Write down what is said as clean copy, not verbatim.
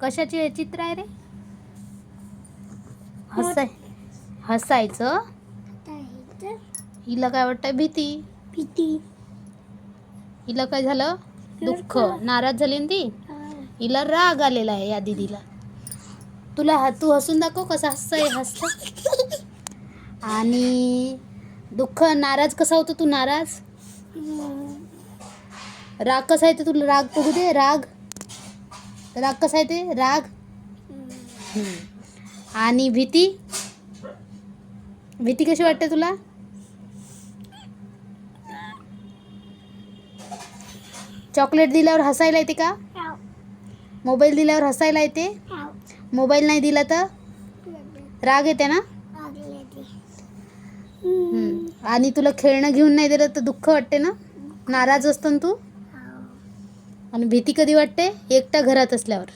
कशाचे चित्र आहे रे? हसायचं. हिला काय वाटतं? भीती. हिला काय झालं? दुःख. नाराज झाली ना ती. हिला राग आलेला आहे या दीदीला. तू हसून दाखव कसं हसतं. आणि दुःख. नाराज कसा होतो तू? नाराज. राग कसा आहे? तुला राग बघू दे. राग कसा आहे ते? राग. आणि भीती कशी वाटते तुला? चॉकलेट दिल्यावर हसायला येते का? मोबाईल दिल्यावर हसायला येते? मोबाईल नाही दिला तर राग येते ना? आणि तुला खेळणं घेऊन नाही दिलं तर दुःख वाटते ना? नाराज असतो ना तू? आणि भीती कधी वाटते? एकटा घरात असल्यावर.